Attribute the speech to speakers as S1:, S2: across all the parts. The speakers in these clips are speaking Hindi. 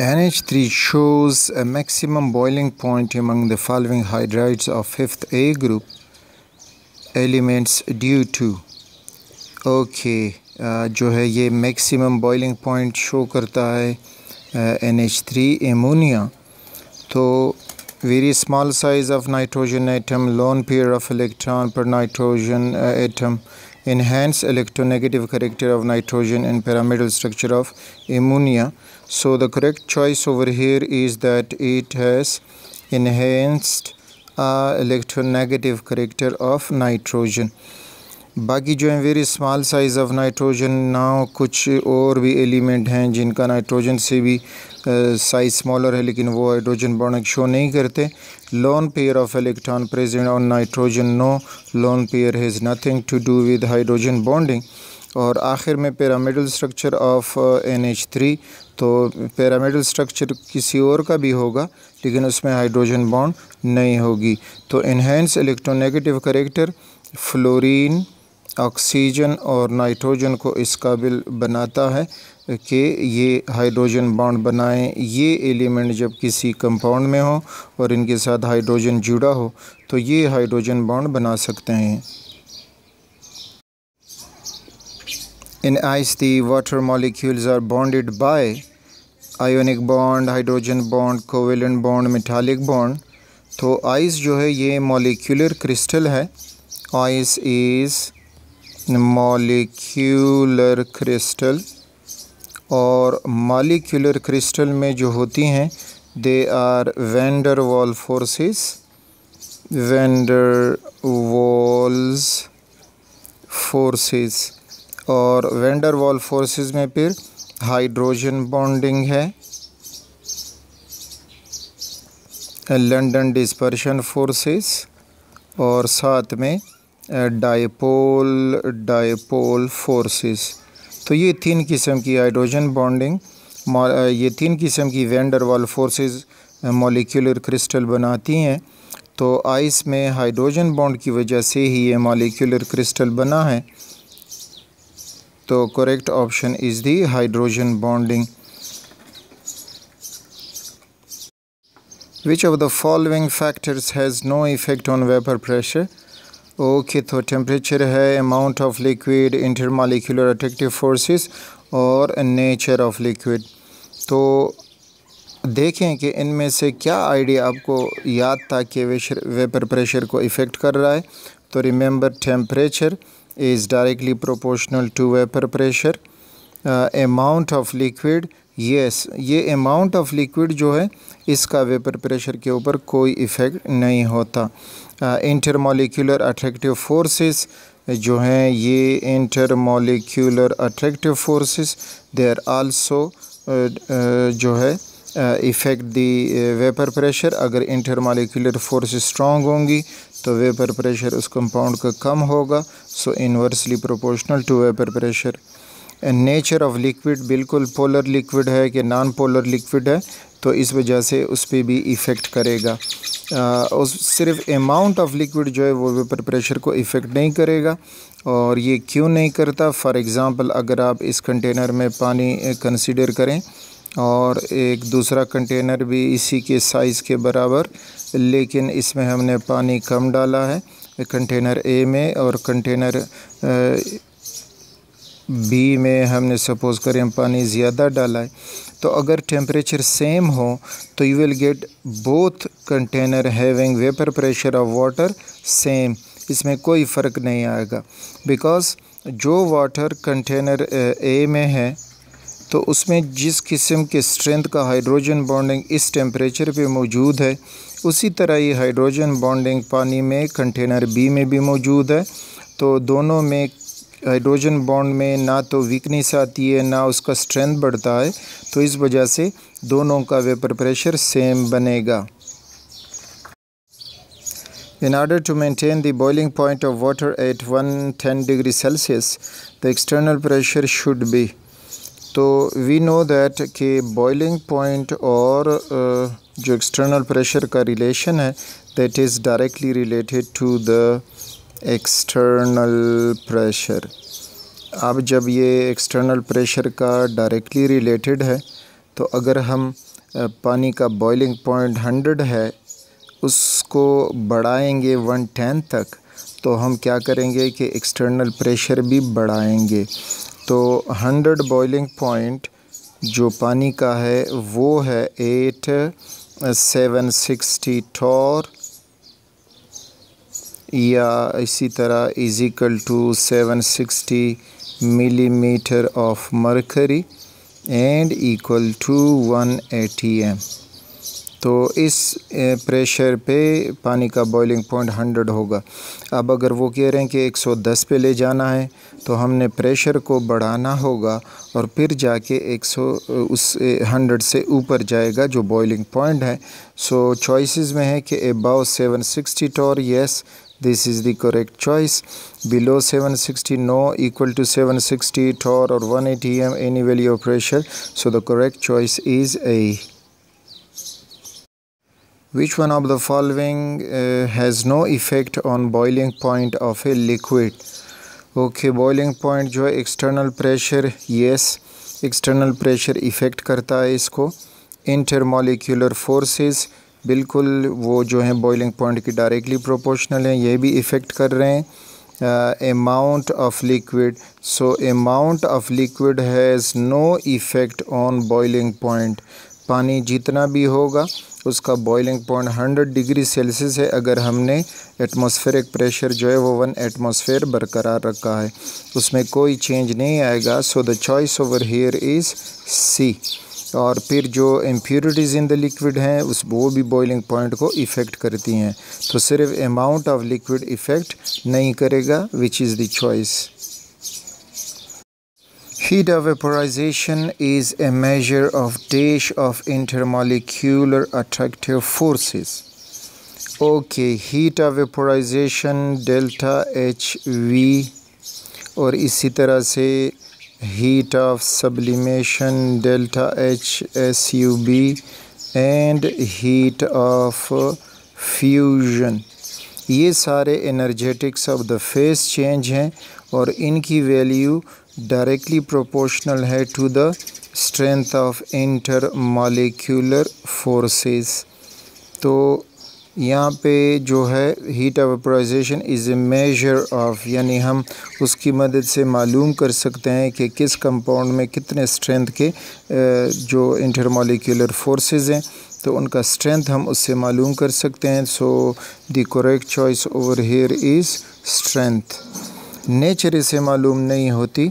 S1: NH3 shows a maximum boiling point among the following hydrides of 5th A group elements due to जो है ये maximum boiling point शो करता है NH3 ammonia. तो very small size of nitrogen atom, lone pair of electron per nitrogen atom, enhanced electronegative character of nitrogen and pyramidal structure of ammonia. So the correct choice over here is that it has enhanced electronegative character of nitrogen. बाकी जो है very small size of nitrogen ना कुछ और भी एलिमेंट हैं जिनका नाइट्रोजन से भी साइज़ स्मॉलर है लेकिन वो हाइड्रोजन बॉन्ड शो नहीं करते. Lone pair of electron present on nitrogen, no lone pair has nothing to do with hydrogen bonding. और आखिर में पिरामिडल स्ट्रक्चर ऑफ NH3, तो पिरामिडल स्ट्रक्चर किसी और का भी होगा लेकिन उसमें हाइड्रोजन बॉन्ड नहीं होगी. तो enhance electronegative character fluorine, oxygen और नाइट्रोजन को इस काबिल बनाता है कि ये हाइड्रोजन बॉन्ड बनाएं. ये एलिमेंट जब किसी कंपाउंड में हो और इनके साथ हाइड्रोजन जुड़ा हो तो ये हाइड्रोजन बॉन्ड बना सकते हैं. In ice, the water molecules are bonded by ionic bond, hydrogen bond, covalent bond, metallic bond. तो आइस जो है ये मॉलिक्यूलर क्रिस्टल है. आइस इज़ मॉलिक्यूलर क्रिस्टल और मॉलिक्यूलर क्रिस्टल में जो होती हैं they are van der Waals forces, van der Waals forces. और वैन डर वाल फोर्सेस में फिर हाइड्रोजन बॉन्डिंग है, लंदन डिस्पर्शन फोर्सेस और साथ में डायपोल फोर्सेस. तो ये तीन किस्म की हाइड्रोजन बॉन्डिंग, ये तीन किस्म की van der Waal forces molecular crystal बनाती हैं. तो आइस में हाइड्रोजन बॉन्ड की वजह से ही ये मॉलिक्यूलर क्रिस्टल बना है. तो correct option is the hydrogen bonding. Which of the following factors has no effect on vapor pressure? तो टेम्परेचर है, amount of liquid, intermolecular attractive forces और नेचर ऑफ लिक्विड. तो देखें कि इनमें से क्या आइडिया आपको याद था कि वेपर प्रेशर को इफ़ेक्ट कर रहा है. तो remember temperature is directly proportional to vapor pressure. Amount of liquid, yes, ये amount of liquid जो है इसका वेपर प्रेशर के ऊपर कोई इफ़ेक्ट नहीं होता. इंटरमॉलिक्यूलर अट्रैक्टिव फोर्सेस जो हैं ये intermolecular attractive forces they are also जो है इफ़ेक्ट दी वेपर प्रेशर. अगर इंटरमॉलिक्यूलर फोर्सेस स्ट्रॉन्ग होंगी तो वेपर प्रेशर उस कंपाउंड का कम होगा. So inversely proportional to vapour pressure. Nature of liquid बिल्कुल पोलर लिक्विड है कि नॉन पोलर लिक्विड है तो इस वजह से उस पर भी इफ़ेक्ट करेगा. उस सिर्फ अमाउंट ऑफ लिक्विड जो है वो वेपर प्रेशर को इफ़ेक्ट नहीं करेगा. और ये क्यों नहीं करता? फॉर एग्ज़ाम्पल अगर आप इस कंटेनर में पानी कंसीडर करें और एक दूसरा कंटेनर भी इसी के साइज़ के बराबर लेकिन इसमें हमने पानी कम डाला है कंटेनर ए में और कंटेनर बी में हमने सपोज़ करें पानी ज़्यादा डाला है. तो अगर टेम्परेचर सेम हो तो you will get both container having vapour pressure of water same. इसमें कोई फ़र्क नहीं आएगा बिकॉज़ जो वाटर कंटेनर ए में है तो उसमें जिस किस्म के स्ट्रेंथ का हाइड्रोजन बॉन्डिंग इस टेम्परेचर पे मौजूद है उसी तरह ये हाइड्रोजन बॉन्डिंग पानी में कंटेनर बी में भी मौजूद है. तो दोनों में हाइड्रोजन बॉन्ड में ना तो वीकनेस आती है ना उसका स्ट्रेंथ बढ़ता है. तो इस वजह से दोनों का वेपर प्रेशर सेम बनेगा. In order to maintain the boiling point of water at 110 degrees Celsius, the external pressure should be. तो वी नो दैट कि बॉइलिंग पॉइंट और जो एक्सटर्नल प्रेशर का रिलेशन है that is directly related to the external pressure. अब जब ये एक्सटर्नल प्रेशर का डायरेक्टली रिलेटेड है तो अगर हम पानी का बॉइलिंग पॉइंट 100 है, उसको बढ़ाएंगे 110 तक, तो हम क्या करेंगे कि एक्सटर्नल प्रेशर भी बढ़ाएंगे। तो 100 बॉइलिंग पॉइंट जो पानी का है वो है 8760 टॉर, या इसी तरह is equal to 760 millimeter of mercury and equal to 180 M. तो इस प्रेशर पे पानी का बॉइलिंग पॉइंट 100 होगा। अब अगर वो कह रहे हैं कि 110 पे ले जाना है तो हमने प्रेशर को बढ़ाना होगा और फिर जाके 100 से ऊपर जाएगा जो बॉइलिंग पॉइंट है। सो चॉइसेस में है कि above 760 torr, yes this is the correct choice. Below 760 no, equal to 760 torr और 180 M any value of pressure, so the correct choice is A. Which one of the following has no effect on boiling point of a liquid? Okay, boiling point जो है external pressure, yes external pressure effect करता है इसको। इंटरमॉलिक्यूलर फोर्सेस, बिल्कुल वो जो हैं बॉइलिंग पॉइंट की डायरेक्टली प्रोपोर्शनल हैं, ये भी इफ़ेक्ट कर रहे हैं। Amount of liquid, so amount of liquid has no effect on boiling point. पानी जितना भी होगा उसका बॉइलिंग पॉइंट 100 डिग्री सेल्सियस है अगर हमने एटमॉस्फेरिक प्रेशर जो है वो 1 एटमॉस्फेयर बरकरार रखा है, उसमें कोई चेंज नहीं आएगा। So the choice over here is C. और फिर जो इम्प्योरिटीज़ इन द लिक्विड हैं वो भी बॉइलिंग पॉइंट को इफ़ेक्ट करती हैं, तो सिर्फ अमाउंट ऑफ लिक्विड इफ़ेक्ट नहीं करेगा, which is the choice. Heat of vaporization is a measure of dash of intermolecular attractive forces. Okay, heat of vaporization delta HV, और इसी तरह से heat of sublimation delta HSUB and heat of fusion, ये सारे energetics of the phase change हैं और इनकी वैल्यू डायरेक्टली प्रोपोर्शनल है to the strength of intermolecular forces. तो यहाँ पे जो है heat of vaporization is a measure of, यानी हम उसकी मदद से मालूम कर सकते हैं कि किस कंपाउंड में कितने स्ट्रेंथ के जो इंटरमॉलिक्यूलर फोर्सेस हैं, तो उनका स्ट्रेंथ हम उससे मालूम कर सकते हैं। सो the correct choice over here is strength. Nature इसे मालूम नहीं होती,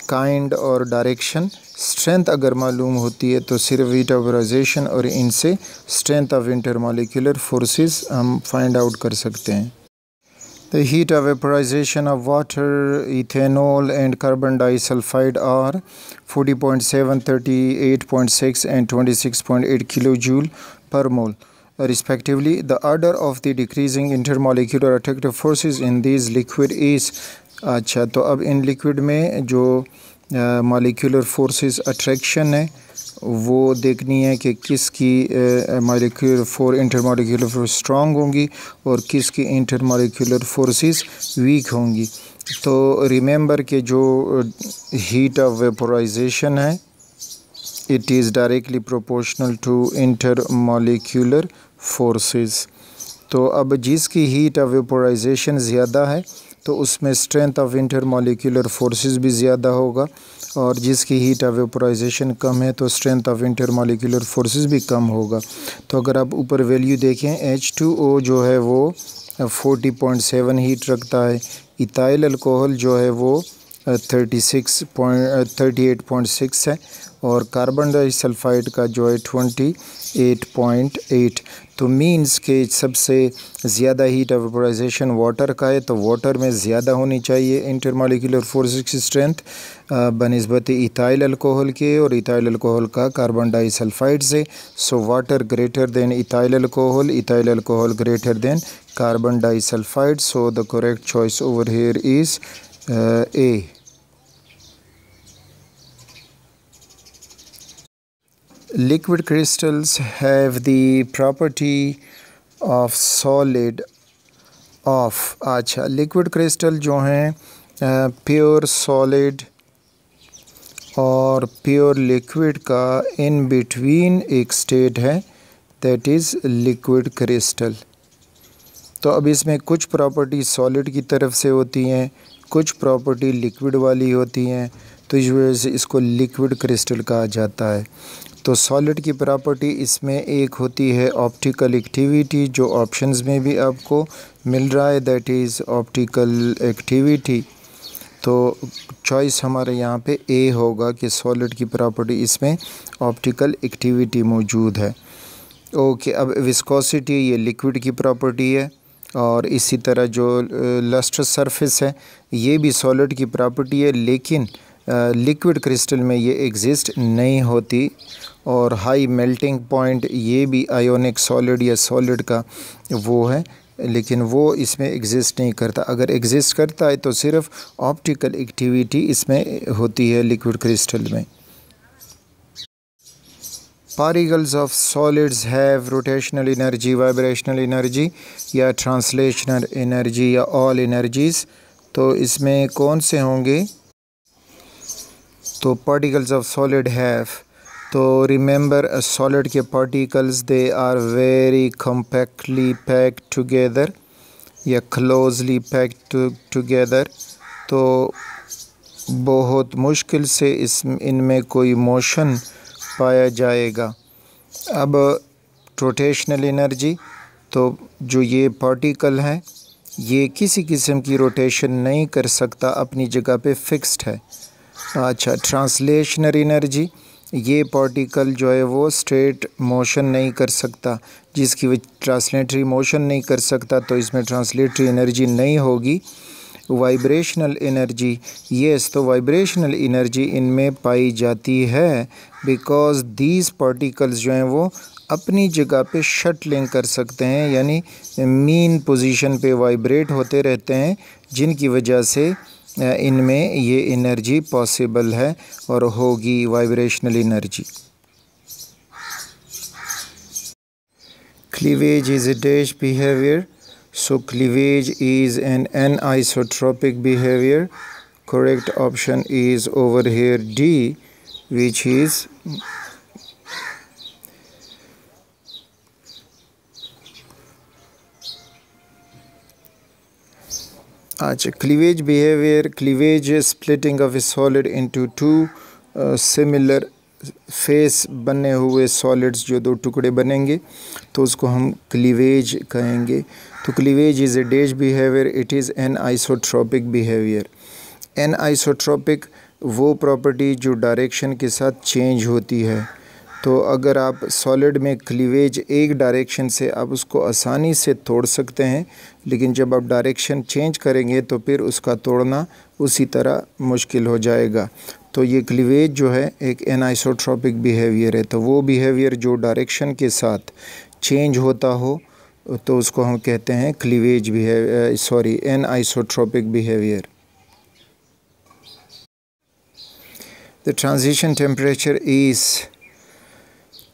S1: काइंड और डायरेक्शन। स्ट्रेंथ अगर मालूम होती है तो सिर्फ हीट ऑफ वेपोराइजेशन और इनसे स्ट्रेंथ ऑफ इंटरमॉलिक्यूलर फोर्सेस हम फाइंड आउट कर सकते हैं। The heat of vaporization of water, ethanol and carbon disulfide are 40.7, 38.6 and 26.8 kilojoule per mole respectively. The order of the decreasing intermolecular attractive forces in these liquid is, अच्छा तो अब इन लिक्विड में जो मॉलिक्यूलर फोर्सेस अट्रैक्शन है वो देखनी है कि किसकी इंटरमॉलिक्यूलर फोर्स स्ट्रॉन्ग होंगी और किसकी इंटरमॉलिक्यूलर फोर्सेस वीक होंगी। तो रिमेंबर कि जो हीट ऑफ वेपोराइजेशन है it is directly proportional to intermolecular forces. तो अब जिसकी हीट ऑफ वेपोराइजेशन ज़्यादा है तो उसमें स्ट्रेंथ ऑफ इंटरमॉलिक्यूलर फोर्सेस भी ज़्यादा होगा, और जिसकी हीट ऑफ वेपोराइजेशन कम है तो स्ट्रेंथ ऑफ इंटरमॉलिक्यूलर फोर्सेस भी कम होगा। तो अगर आप ऊपर वैल्यू देखें H2O जो है वो 40.7 हीट रखता है, इथाइल अल्कोहल जो है वो 38.6 है और कार्बन डाइसल्फाइड का जो है 28.8। तो मीन्स के सबसे ज़्यादा हीट ऑफ वेपोराइजेशन वाटर का है, तो वाटर में ज़्यादा होनी चाहिए इंटरमॉलिक्यूलर फोर्सेस की स्ट्रेंथ बनिस्बत इथाइल अल्कोहल के, और इथाइल अल्कोहल का कार्बन डाइसल्फाइड से। So water greater than ethyl alcohol greater than carbon disulphide. So the correct choice over here is A. Liquid crystals have the property of solid of, liquid crystal जो हैं प्योर सॉलिड और प्योर लिक्विड का इन बिटवीन एक स्टेट है, दैट इज़ लिक्विड क्रिस्टल। तो अब इसमें कुछ प्रॉपर्टी सॉलिड की तरफ से होती हैं, कुछ प्रॉपर्टी लिक्विड वाली होती हैं, तो इस वजह से इसको लिक्विड क्रिस्टल कहा जाता है। तो सॉलिड की प्रॉपर्टी इसमें एक होती है ऑप्टिकल एक्टिविटी, जो ऑप्शंस में भी आपको मिल रहा है, दैट इज़ ऑप्टिकल एक्टिविटी। तो चॉइस हमारे यहाँ पे ए होगा कि सॉलिड की प्रॉपर्टी इसमें ऑप्टिकल एक्टिविटी मौजूद है। ओके, अब विस्कोसिटी ये लिक्विड की प्रॉपर्टी है, और इसी तरह जो लस्टर सरफेस है ये भी सॉलिड की प्रॉपर्टी है, लेकिन लिक्विड क्रिस्टल में ये एग्जिस्ट नहीं होती। और हाई मेल्टिंग पॉइंट ये भी आयोनिक सॉलिड या सॉलिड का वो है, लेकिन वो इसमें एग्जिस्ट नहीं करता। अगर एग्जिस्ट करता है तो सिर्फ ऑप्टिकल एक्टिविटी इसमें होती है लिक्विड क्रिस्टल में। Particles of solids have rotational energy, vibrational energy या translational energy या all energies। तो इसमें कौन से होंगे? तो particles of solid have, तो remember solid के particles they are very compactly packed together या closely packed together। तो बहुत मुश्किल से इनमें कोई मोशन पाया जाएगा। अब रोटेशनल एनर्जी, तो जो ये पार्टिकल है ये किसी किस्म की रोटेशन नहीं कर सकता, अपनी जगह पे फिक्स्ड है। अच्छा, ट्रांसलेशनल एनर्जी, ये पार्टिकल जो है वो स्ट्रेट मोशन नहीं कर सकता, जिसकी वजह ट्रांसलेटरी मोशन नहीं कर सकता, तो इसमें ट्रांसलेटरी एनर्जी नहीं होगी। वाइब्रेशनल एनर्जी, येस, तो वाइब्रेशनल एनर्जी इनमें पाई जाती है, बिकॉज दीज पार्टिकल्स जो हैं वो अपनी जगह पे शटलिंग कर सकते हैं, यानी मीन पोजीशन पे वाइब्रेट होते रहते हैं, जिनकी वजह से इनमें ये एनर्जी पॉसिबल है और होगी, vibrational energy. Cleavage is a dash behaviour, so cleavage is an anisotropic behavior. Correct option is over here D, which is cleavage behavior, cleavage is splitting of a solid into two similar face बने हुए सॉलिड्स, जो दो टुकड़े बनेंगे तो उसको हम क्लीवेज कहेंगे। तो cleavage is a dash behaviour, it is an isotropic behaviour. An isotropic वो प्रॉपर्टी जो डायरेक्शन के साथ चेंज होती है। तो अगर आप सॉलिड में क्लीवेज एक डायरेक्शन से आप उसको आसानी से तोड़ सकते हैं, लेकिन जब आप डायरेक्शन चेंज करेंगे तो फिर उसका तोड़ना उसी तरह मुश्किल हो जाएगा। तो ये क्लीवेज जो है एक एनाइसोट्रोपिक बिहेवियर है। तो वो बिहेवियर जो डायरेक्शन के साथ चेंज होता हो तो उसको हम कहते हैं cleavage behaviour, anisotropic behaviour. The transition temperature is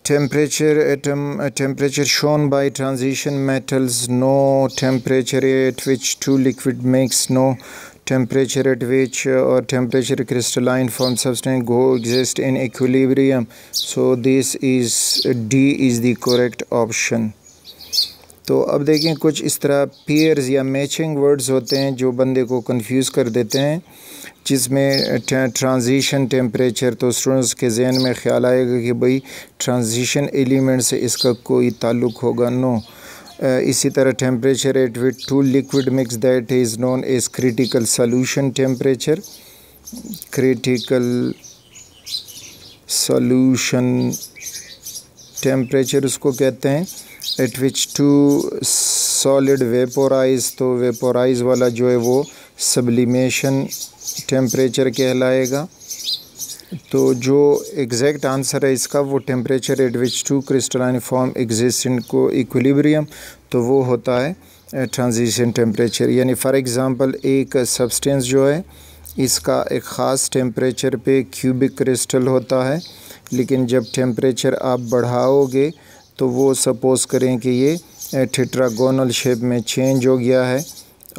S1: temperature shown by transition metals, no temperature at which two liquid makes no temperature at which or temperature crystalline form substance coexist in equilibrium. So this is D is the correct option. तो अब देखें, कुछ इस तरह पेयर्स या मैचिंग वर्ड्स होते हैं जो बंदे को कंफ्यूज कर देते हैं, जिसमें ट्रांजिशन टेम्परेचर, तो स्टूडेंट्स के जहन में ख्याल आएगा कि भाई ट्रांजिशन एलिमेंट से इसका कोई ताल्लुक़ होगा, नो। इसी तरह temperature at which two liquid mix, that is known as critical solution temperature. Critical solution temperature उसको कहते हैं। At which two solid vaporise, तो वेपोराइज वाला जो है वो सब्लिमेशन टेम्परेचर कहलाएगा। तो जो एग्जैक्ट आंसर है इसका वो temperature at which two crystalline form exist in को इक्विलिब्रियम, तो वो होता है ट्रांजिशन टेम्परेचर। यानी फॉर एग्ज़ाम्पल एक सब्सटेंस जो है इसका एक ख़ास टेम्परेचर पे क्यूबिक क्रिस्टल होता है, लेकिन जब टेम्परेचर आप बढ़ाओगे तो वो सपोज़ करें कि ये टेट्रागोनल शेप में चेंज हो गया है,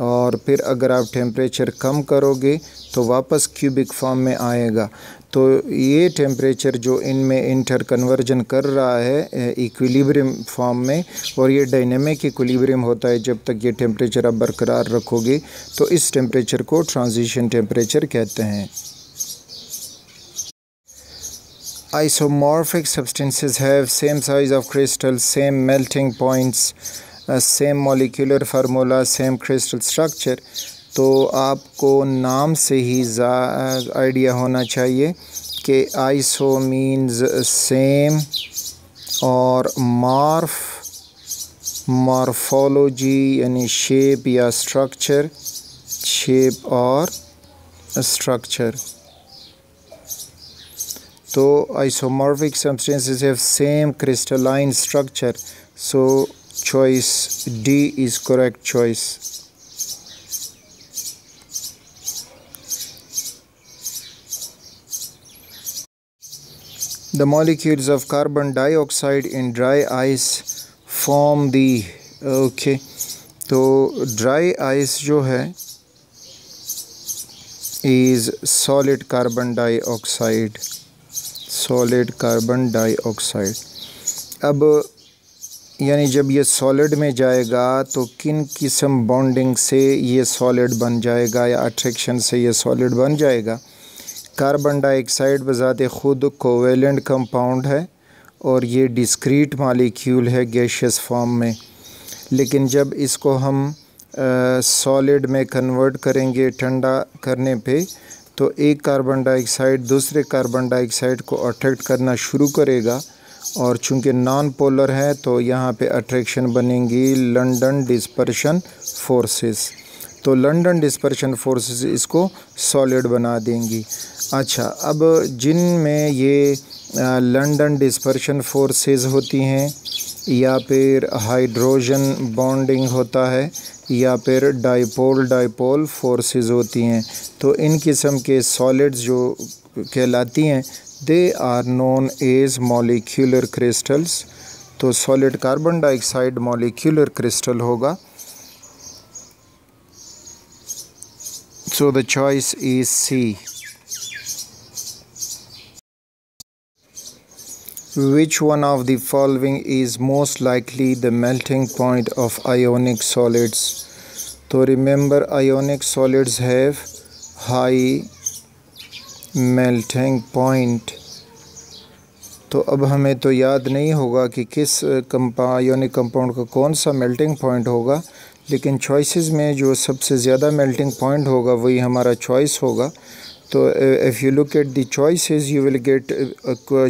S1: और फिर अगर आप टेम्परेचर कम करोगे तो वापस क्यूबिक फॉर्म में आएगा। तो ये टेम्परेचर जो इनमें इंटर कन्वर्जन कर रहा है इक्विलिब्रियम फॉर्म में, और ये डायनेमिक इक्विलिब्रियम होता है जब तक ये टेम्परेचर आप बरकरार रखोगे, तो इस टेम्परेचर को ट्रांजिशन टेम्परेचर कहते हैं। Isomorphic substances have same size of crystal, same melting points, same molecular formula, same crystal structure। तो आपको नाम से ही आइडिया होना चाहिए कि आइसो मीन्स सेम और मॉर्फोलॉजी यानी शेप या स्ट्रक्चर, शेप और स्ट्रक्चर। तो isomorphic substances have same crystalline structure, so choice D is correct choice. The molecules of carbon dioxide in dry ice form the okay, तो dry ice जो है is solid carbon dioxide, solid carbon dioxide. अब यानी जब ये सॉलिड में जाएगा तो किन किस्म बॉन्डिंग से ये सॉलिड बन जाएगा या अट्रैक्शन से ये सॉलिड बन जाएगा। कार्बन डाइऑक्साइड बज़ाते ख़ुद कोवेलेंट कंपाउंड है और ये डिस्क्रीट मॉलिक्यूल है गैसियस फॉर्म में, लेकिन जब इसको हम सॉलिड में कन्वर्ट करेंगे ठंडा करने पे, तो एक कार्बन डाइऑक्साइड दूसरे कार्बन डाइऑक्साइड को अट्रैक्ट करना शुरू करेगा, और चूंकि नॉन पोलर है तो यहाँ पे अट्रैक्शन बनेंगी लंदन डिस्पर्शन फोर्सेस। तो लंदन डिस्पर्शन फोर्सेस इसको सॉलिड बना देंगी। अच्छा, अब जिन में ये लंदन डिस्पर्शन फोर्सेस होती हैं या फिर हाइड्रोजन बॉन्डिंग होता है या फिर डाइपोल फोर्सेस होती हैं, तो इन किस्म के सॉलिड्स जो कहलाती हैं they are known as molecular crystals. तो solid carbon dioxide molecular crystal होगा। So the choice is C. Which one of the following is most likely the melting point of ionic solids? तो remember ionic solids have high melting point। तो अब हमें तो याद नहीं होगा कि किस आयोनिक कंपाउंड का कौन सा मेल्टिंग पॉइंट होगा, लेकिन चॉइसेस में जो सबसे ज़्यादा मेल्टिंग पॉइंट होगा वही हमारा चॉइस होगा। तो if you look at the choices you will get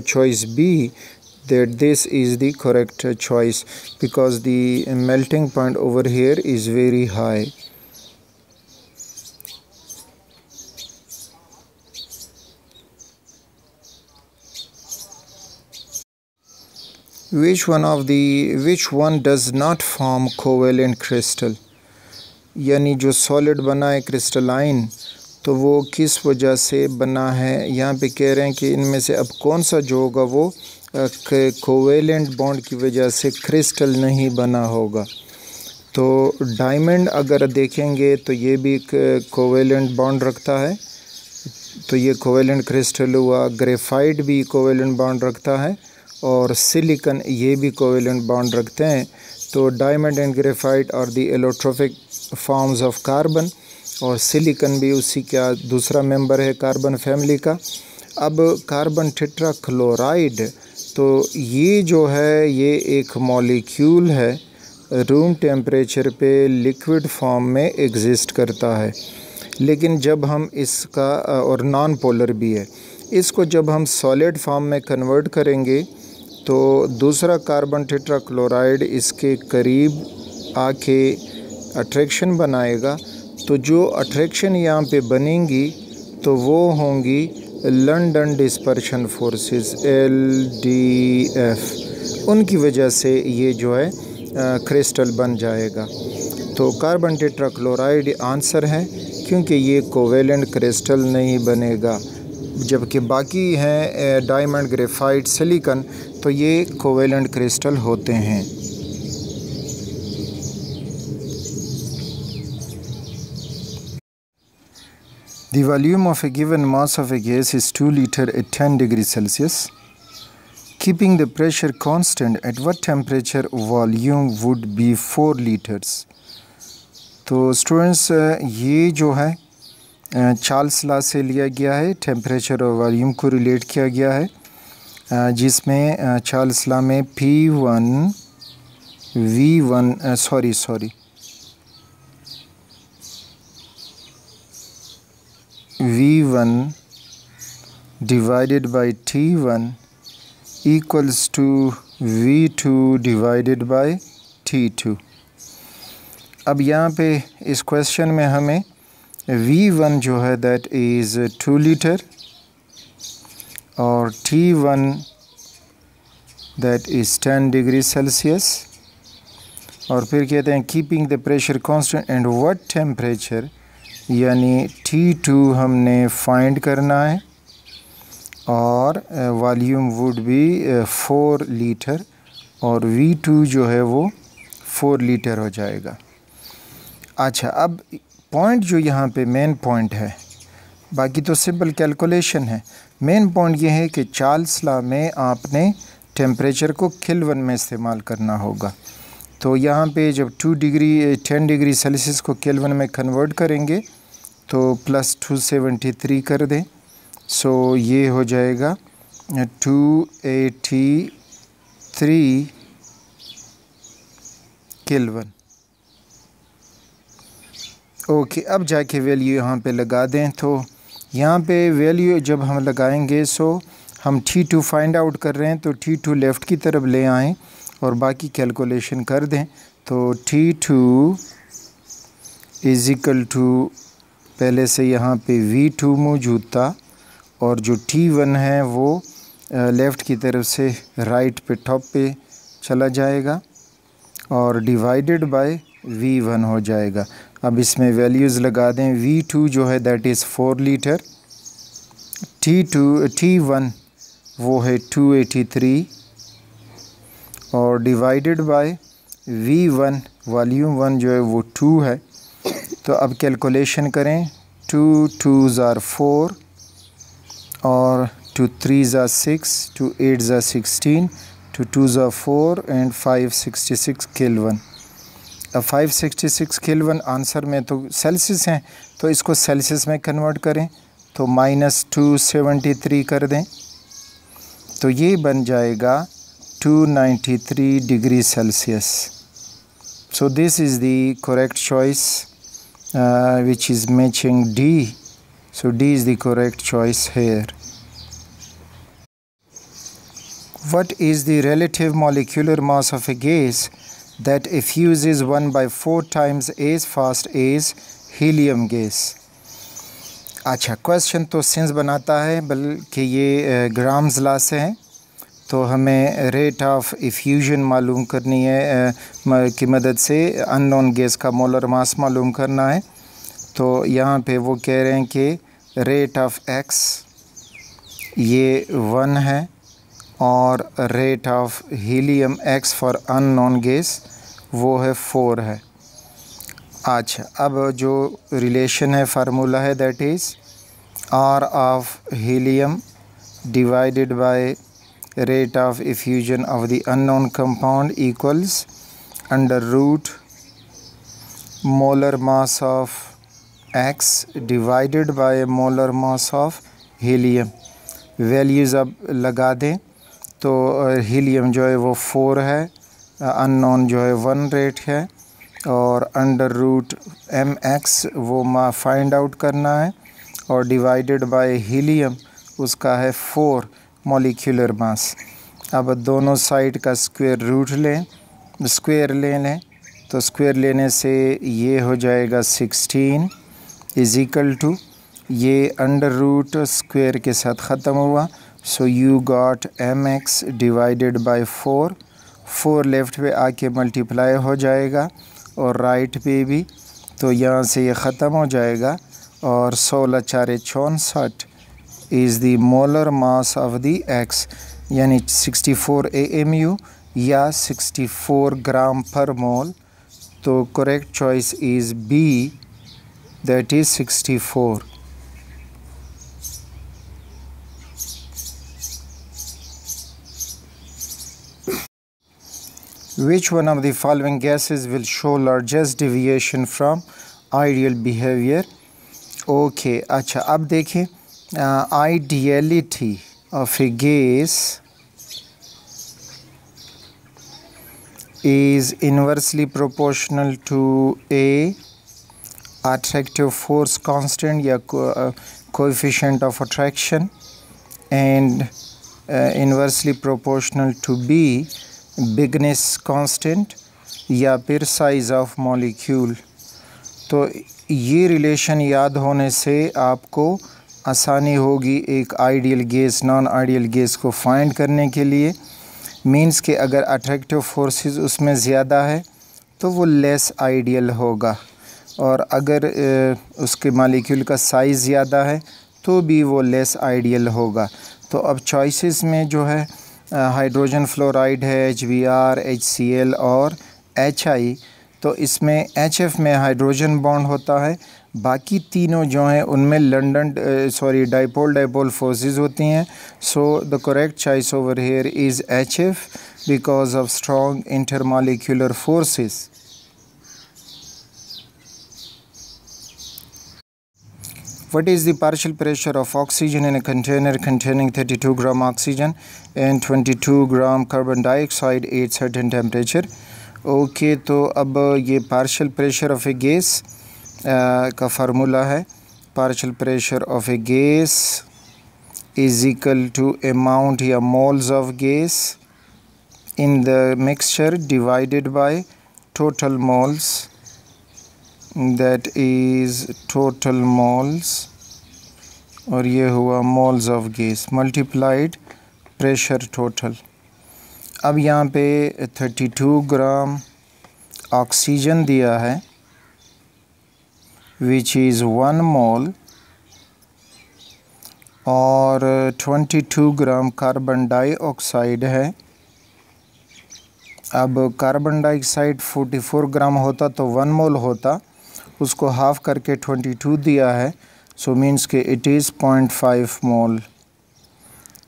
S1: choice B, that this is the correct choice because the melting point over here is very high. Which one does not form covalent crystal? यानी जो सॉलिड बना है क्रिस्टलाइन, तो वो किस वजह से बना है। यहाँ पे कह रहे हैं कि इनमें से अब कौन सा जो होगा वो कोवेलेंट बॉन्ड की वजह से क्रिस्टल नहीं बना होगा। तो डायमंड अगर देखेंगे तो ये भी कोवेलेंट बॉन्ड रखता है, तो ये कोवेलेंट क्रिस्टल हुआ। ग्रेफाइट भी कोवेलेंट बॉन्ड रखता है और सिलिकॉन ये भी कोवेलेंट बॉन्ड रखते हैं। तो डायमंड एंड ग्रेफाइट और the allotropic forms of carbon, और सिलिकॉन भी उसी का दूसरा मेंबर है कार्बन फैमिली का। अब कार्बन टेट्राक्लोराइड, तो ये जो है ये एक मॉलिक्यूल है, रूम टेम्परेचर पे लिक्विड फॉर्म में एग्जिस्ट करता है, लेकिन जब हम इसका और नॉन पोलर भी है, इसको जब हम सॉलिड फॉर्म में कन्वर्ट करेंगे तो दूसरा कार्बन टेट्राक्लोराइड इसके करीब आके अट्रैक्शन बनाएगा। तो जो अट्रैक्शन यहाँ पे बनेंगी तो वो होंगी लंदन डिस्पर्शन फोर्सेस LDF, उनकी वजह से ये जो है क्रिस्टल बन जाएगा। तो कार्बन टेट्राक्लोराइड आंसर है क्योंकि ये कोवेलेंट क्रिस्टल नहीं बनेगा, जबकि बाकी हैं डायमंड, ग्रेफाइट, सिलिकॉन, तो ये कोवेलेंट क्रिस्टल होते हैं। The volume of a given mass of a gas is 2 liters at 10 degrees Celsius. Keeping the pressure constant, at what temperature volume would be 4 liters? तो स्टूडेंट्स ये जो है चार्ल्स लॉ से लिया गया है, टेम्परेचर और वॉल्यूम को रिलेट किया गया है, जिसमें चार्ल्स लॉ में P1 V1 divided by T1 equals to V2 divided by T2. अब यहाँ पे इस क्वेश्चन में हमें V1 जो है दैट इज़ 2 लीटर और T1 that is 10 degree Celsius, और फिर कहते हैं keeping the pressure constant and what temperature, यानी T2 हमने फाइंड करना है और वॉल्यूम वुड बी 4 लीटर और V2 जो है वो 4 लीटर हो जाएगा। अच्छा, अब पॉइंट जो यहाँ पे मेन पॉइंट है, बाकी तो सिंपल कैलकुलेशन है, मेन पॉइंट ये है कि चार्ल्स लॉ में आपने टेम्परेचर को केल्विन में इस्तेमाल करना होगा। तो यहाँ पे जब 10 डिग्री सेल्सियस को केल्विन में कन्वर्ट करेंगे तो +273 कर दें, सो ये हो जाएगा 283 केल्विन। ओके, अब जाके वैल्यू यहाँ पे लगा दें। तो यहाँ पे वैल्यू जब हम लगाएंगे, सो हम T2 फाइंड आउट कर रहे हैं, तो T2 लेफ़्ट की तरफ ले आएँ और बाकी कैलकुलेशन कर दें। तो T2 इज़ इक्वल टू, पहले से यहाँ पे V2 मौजूद था और जो T1 है वो लेफ़्ट की तरफ से राइट पे टॉप पे चला जाएगा और डिवाइडेड बाय V1 हो जाएगा। अब इसमें वैल्यूज़ लगा दें। V2 जो है दैट इज़ 4 लीटर, T1 वो है 283 और डिवाइडेड बाय V1, वॉल्यूम 1 जो है वो 2 है। तो अब कैलकुलेशन करें, 2 2s are 4 और 2 3s are 6, 2 8s are 16, 2 2s are 4 and 566 kelvin. अब 566 केल्विन आंसर में तो सेल्सियस हैं, तो इसको सेल्सियस में कन्वर्ट करें तो -273 कर दें, तो ये बन जाएगा 293 degree Celsius. So this is the correct choice which is matching D. So D is the correct choice here. What is the relative molecular mass of a gas that effuses 1/4 times as fast as helium gas? अच्छा, क्वेश्चन तो सेंस बनाता है, बल्कि ये ग्राम्स लॉ से है, तो हमें रेट ऑफ इफ्यूजन मालूम करनी है की मदद से अननोन गैस का मोलर मास मालूम करना है। तो यहाँ पे वो कह रहे हैं कि रेट ऑफ X ये 1 है और rate of helium X for unknown gas वो है 4 है। अच्छा, अब जो रिलेशन है, फार्मूला है, that is R of helium divided by rate of effusion of the unknown compound equals under root molar mass of X divided by molar mass of helium। Values अब लगा दें, तो हीलियम जो है वो 4 है, अननोन जो है 1 रेट है और अंडर रूट mx वो फाइंड आउट करना है और डिवाइडेड बाय हीलियम उसका है 4 मॉलिक्यूलर मास। अब दोनों साइड का स्क्वायर रूट स्क्वायर ले लें, तो स्क्वायर लेने से ये हो जाएगा 16 इज़ इक्वल टू, ये अंडर रूट स्क्वायर के साथ ख़त्म हुआ, so you got mx divided by 4 left पे आके मल्टीप्लाई हो जाएगा और राइट पे भी, तो यहाँ से ये ख़त्म हो जाएगा और 16 4 64 is the molar mass of the X, यानी 64 AMU या 64 ग्राम पर मोल। तो correct choice is B, that is 64। Which one of the following gases will show largest deviation from ideal behavior? Okay, अच्छा अब देखें ideality of a gas is inversely proportional to a attractive force constant या coefficient of attraction and inversely proportional to b bigness constant या फिर साइज़ ऑफ मॉलिक्यूल। तो ये रिलेशन याद होने से आपको आसानी होगी एक ideal gas non ideal gas को फाइंड करने के लिए। मींस कि अगर अट्रैक्टिव फोर्सेस उसमें ज़्यादा है तो वो लेस आइडियल होगा, और अगर उसके मॉलिक्यूल का साइज़ ज़्यादा है तो भी वो लेस आइडियल होगा। तो अब चॉइसेस में जो है हाइड्रोजन फ्लोराइड है, HBr, HCl और HI। तो इसमें HF में हाइड्रोजन बॉन्ड होता है, बाकी तीनों जो हैं उनमें डाइपोल फोर्सेस होती हैं। सो the correct choice over here is HF because of strong intermolecular forces. What is the partial pressure of oxygen in a container containing 32 gram oxygen and 22 gram carbon dioxide at certain temperature? Okay, तो अब ये partial pressure of a gas का फार्मूला है। partial pressure of a gas is equal to amount या moles of gas in the mixture divided by total moles, that is total moles, और ये हुआ moles of gas multiplied pressure total। अब यहाँ पे 32 ग्राम ऑक्सीजन दिया है which is 1 mole, और 22 ग्राम कार्बन डाइऑक्साइड है। अब कार्बन डाइऑक्साइड 44 ग्राम होता तो 1 मोल होता, उसको हाफ करके 22 दिया है, सो मीन्स के इट इज़ 0.5 मोल।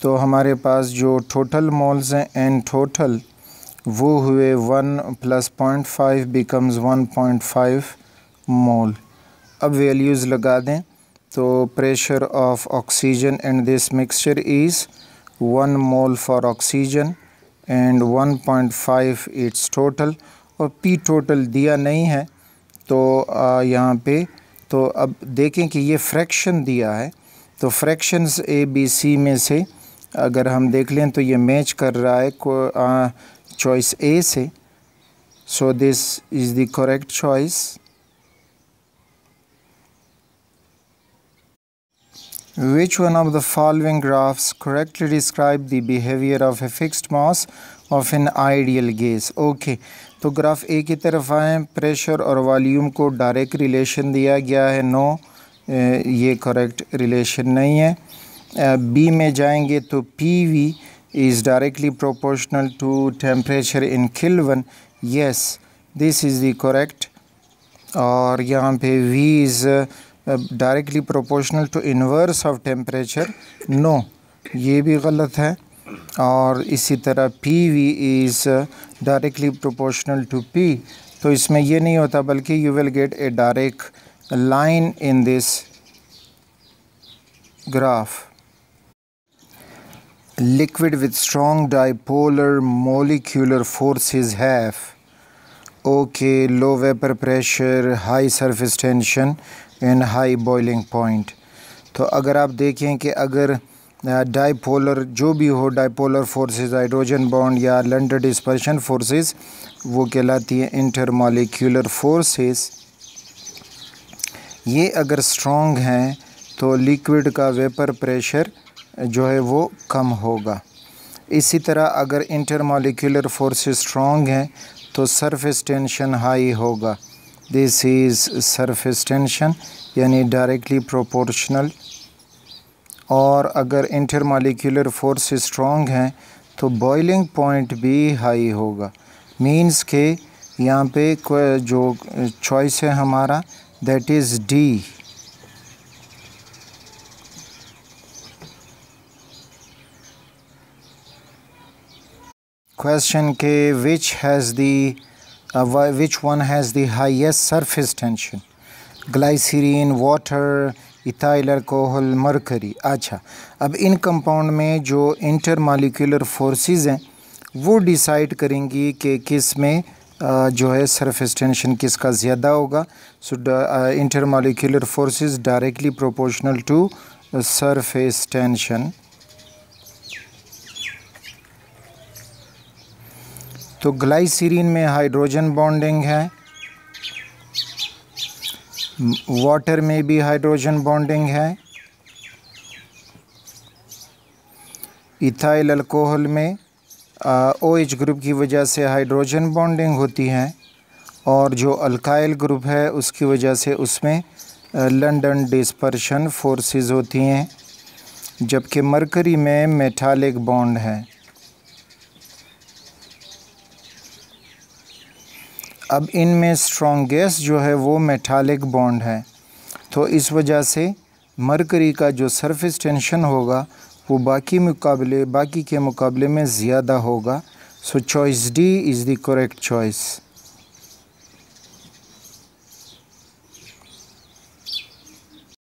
S1: तो हमारे पास जो टोटल मोल्स हैं एन टोटल वो हुए 1 + 0.5 बिकम्स 1.5 मोल। अब वैल्यूज़ लगा दें तो pressure of oxygen and this mixture is 1 mole for oxygen and 1.5 it's total, और पी टोटल दिया नहीं है तो यहाँ पे तो अब देखें कि ये फ्रैक्शन दिया है, तो फ्रैक्शंस ABC में से अगर हम देख लें तो ये मैच कर रहा है चॉइस ए से। So this is the correct choice. Which one of the following graphs correctly describe the behavior of a fixed mass of an ideal gas? Okay, तो ग्राफ ए की तरफ आएँ। प्रेशर और वॉल्यूम को डायरेक्ट रिलेशन दिया गया है, नो ये करेक्ट रिलेशन नहीं है। बी में जाएंगे तो PV is directly proportional to temperature in kelvin, yes this is the correct. और यहाँ पे V is directly proportional to inverse of temperature, no ये भी गलत है। और इसी तरह PV is directly proportional to P, तो इसमें ये नहीं होता बल्कि you will get a direct line in this graph. Liquid with strong dipolar molecular forces have okay low vapor pressure, high surface tension and high boiling point। तो अगर आप देखें कि अगर डाइपोलर जो भी हो, डाइपोलर फोर्सेस हाइड्रोजन बॉन्ड या लंडर डिस्पर्शन फोर्सेस, वो कहलाती है इंटरमॉलिक्यूलर फोर्सेस। ये अगर स्ट्रॉन्ग हैं तो लिक्विड का वेपर प्रेशर जो है वो कम होगा। इसी तरह अगर इंटरमॉलिक्यूलर फोर्सेस स्ट्रॉन्ग हैं तो सरफेस टेंशन हाई होगा, दिस इज़ सरफेस टेंशन यानी डायरेक्टली प्रोपोर्शनल। और अगर इंटरमॉलिक्यूलर फोर्सेस स्ट्रॉन्ग हैं तो बॉइलिंग पॉइंट भी हाई होगा। मींस के यहाँ पे जो चॉइस है हमारा दैट इज़ डी। क्वेश्चन के which one has the highest surface tension? Glycerine, water, ethyl alcohol, mercury. अच्छा, अब इन कंपाउंड में जो इंटरमॉलिक्यूलर फोर्सेस हैं वो डिसाइड करेंगी कि किस में जो है सरफेस टेंशन किसका ज़्यादा होगा। So intermolecular forces directly proportional to surface tension. तो ग्लाइसरीन में हाइड्रोजन बॉन्डिंग है, वाटर में भी हाइड्रोजन बॉन्डिंग है, इथाइल अल्कोहल में OH ग्रुप की वजह से हाइड्रोजन बॉन्डिंग होती है, और जो अल्काइल ग्रुप है उसकी वजह से उसमें लंडन डिस्पर्शन फोर्सेस होती हैं, जबकि मरकरी में मेटालिक बॉन्ड है। अब इनमें स्ट्रॉन्गेस्ट जो है वो मेटालिक बॉन्ड है, तो इस वजह से मरकरी का जो सरफेस टेंशन होगा वो बाकी के मुकाबले में ज़्यादा होगा। सो choice D is the correct choice.